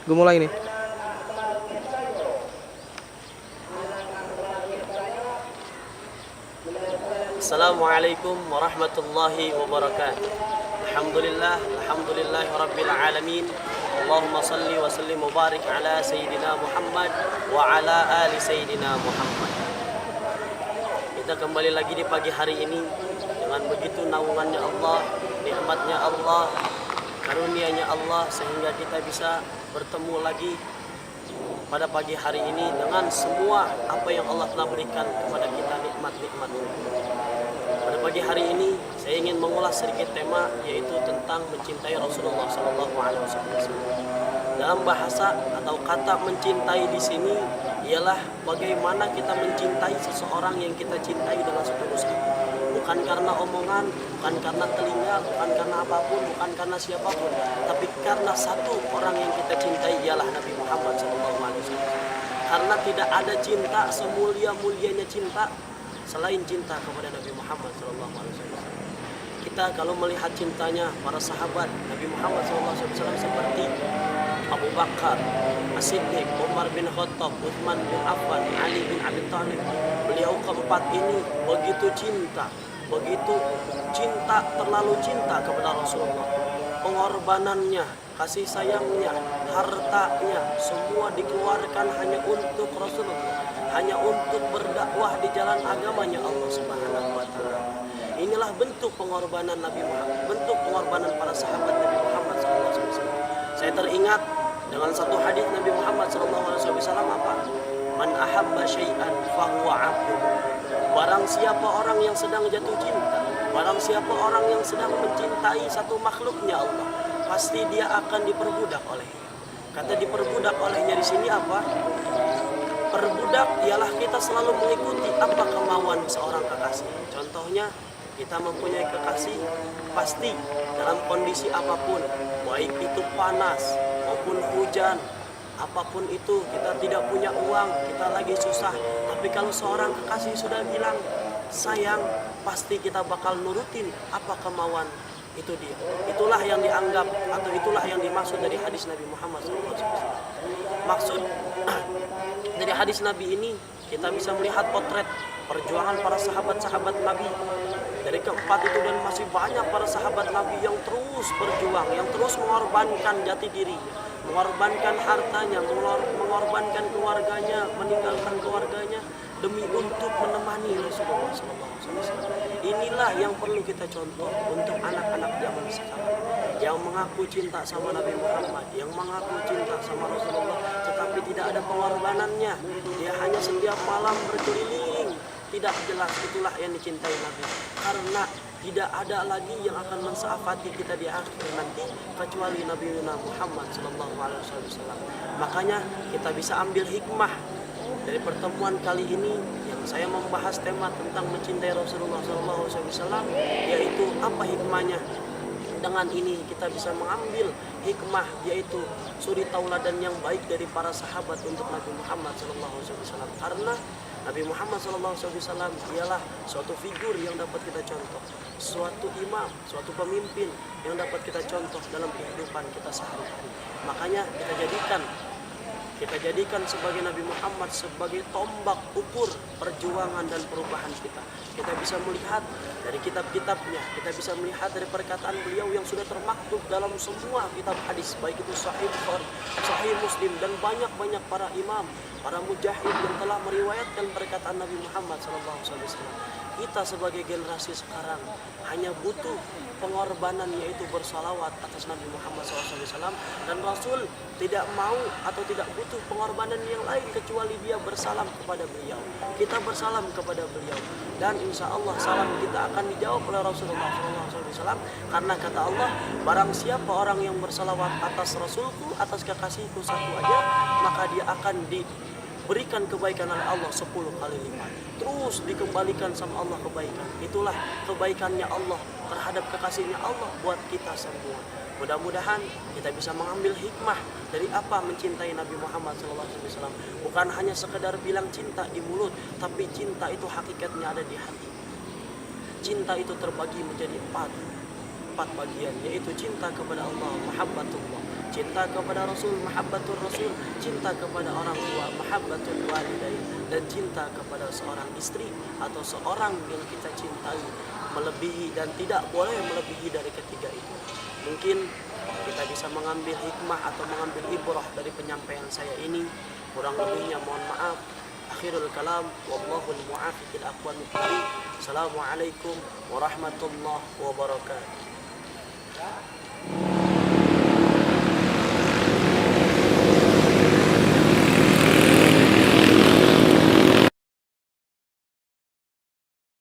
Gue mulai nih. Assalamualaikum warahmatullahi wabarakatuh. Alhamdulillah rabbil alamin. Allahumma salli wa sallim wa barik ala sayyidina Muhammad wa ala ali sayyidina Muhammad. Kita kembali lagi di pagi hari ini dengan begitu naungannya Allah, nikmatnya Allah, karunia-Nya Allah, sehingga kita bisa bertemu lagi pada pagi hari ini dengan semua apa yang Allah telah berikan kepada kita, nikmat-nikmatnya. Pada pagi hari ini saya ingin mengulas sedikit tema, yaitu tentang mencintai Rasulullah SAW. Dalam bahasa atau kata mencintai di sini ialah bagaimana kita mencintai seseorang yang kita cintai dengan setulus hati. Bukan karena omongan, bukan karena telinga, bukan karena apapun, bukan karena siapapun, tapi karena satu orang yang kita cintai ialah Nabi Muhammad SAW. Karena tidak ada cinta semulia-mulianya cinta selain cinta kepada Nabi Muhammad SAW. Kita kalau melihat cintanya para sahabat Nabi Muhammad SAW seperti Abu Bakar, As-Siddiq, Umar bin Khattab, Uthman bin Affan, Ali bin Abi Thalib. Beliau keempat ini begitu cinta, terlalu cinta kepada Rasulullah. Pengorbanannya, kasih sayangnya, hartanya, semua dikeluarkan hanya untuk Rasulullah, hanya untuk berdakwah di jalan agamanya Allah Subhanahu wa taala. Inilah bentuk pengorbanan Nabi Muhammad, bentuk pengorbanan para sahabat Nabi Muhammad SAW. Saya teringat dengan satu hadis Nabi Muhammad SAW, apa? Man ahabba syai'an fahuwa 'abduh. Barang siapa orang yang sedang jatuh cinta, barang siapa orang yang sedang mencintai satu makhluknya Allah, pasti dia akan diperbudak olehnya. Kata diperbudak olehnya di sini apa? Perbudak ialah kita selalu mengikuti apa kemauan seorang kekasih. Contohnya, kita mempunyai kekasih, pasti dalam kondisi apapun, baik itu panas maupun hujan, apapun itu, kita tidak punya uang, kita lagi susah, tapi kalau seorang kekasih sudah bilang sayang, pasti kita bakal nurutin apa kemauan itu dia. Itulah yang dianggap atau itulah yang dimaksud dari hadis Nabi Muhammad SAW. Maksud dari hadis Nabi ini, kita bisa melihat potret perjuangan para sahabat-sahabat Nabi. Dari keempat itu dan masih banyak para sahabat Nabi yang terus berjuang, yang terus mengorbankan jati diri, mengorbankan hartanya, mengorbankan keluarganya, meninggalkan keluarganya demi untuk menemani Rasulullah SAW. Inilah yang perlu kita contoh untuk anak-anak zaman sekarang, yang mengaku cinta sama Nabi Muhammad, yang mengaku cinta sama Rasulullah, tetapi tidak ada pengorbanannya. Dia hanya setiap malam berkeliling, tidak jelas. Itulah yang dicintai Nabi, karena tidak ada lagi yang akan mensafati kita di akhir nanti kecuali Nabi Muhammad SAW. Makanya kita bisa ambil hikmah dari pertemuan kali ini yang saya membahas tema tentang mencintai Rasulullah SAW, yaitu apa hikmahnya. Dengan ini kita bisa mengambil hikmah, yaitu suri tauladan yang baik dari para sahabat untuk Nabi Muhammad SAW. Karena Nabi Muhammad SAW ialah suatu figur yang dapat kita contoh, suatu imam, suatu pemimpin yang dapat kita contoh dalam kehidupan kita sehari-hari. Makanya kita jadikan sebagai Nabi Muhammad sebagai tombak ukur perjuangan dan perubahan kita. Kita bisa melihat dari kitab-kitabnya, kita bisa melihat dari perkataan beliau yang sudah termaktub dalam semua kitab hadis, baik itu Sahih Bukhari, Sahih Muslim, dan banyak-banyak para imam, para mujahid yang telah meriwayatkan perkataan Nabi Muhammad SAW. Kita sebagai generasi sekarang hanya butuh pengorbanan, yaitu bersalawat atas Nabi Muhammad SAW, dan Rasul tidak mau atau tidak butuh pengorbanan yang lain kecuali dia bersalam kepada beliau. Kita bersalam kepada beliau, dan insya Allah salam kita akan dijawab oleh Rasulullah SAW, karena kata Allah, barang siapa orang yang bersalawat atas Rasulku, atas kekasihku satu aja, maka dia akan diberikan kebaikan oleh Allah 10 kali lipat. Terus dikembalikan sama Allah kebaikan. Itulah kebaikannya Allah terhadap kekasihnya Allah buat kita semua. Mudah-mudahan kita bisa mengambil hikmah dari apa mencintai Nabi Muhammad SAW. Bukan hanya sekedar bilang cinta di mulut, tapi cinta itu hakikatnya ada di hati. Cinta itu terbagi menjadi empat bagian, yaitu cinta kepada Allah, mahabbatullah, cinta kepada Rasul, mahabbatul Rasul, cinta kepada orang tua, mahabbatul walidain, dan cinta kepada seorang istri atau seorang yang kita cintai melebihi, dan tidak boleh melebihi dari ketiga itu. Mungkin kita bisa mengambil hikmah atau mengambil ibrah dari penyampaian saya ini. Kurang lebihnya mohon maaf. Akhirul kalam, wallahul muwaffiq ila aqwamit thariq. Assalamualaikum warahmatullahi wabarakatuh.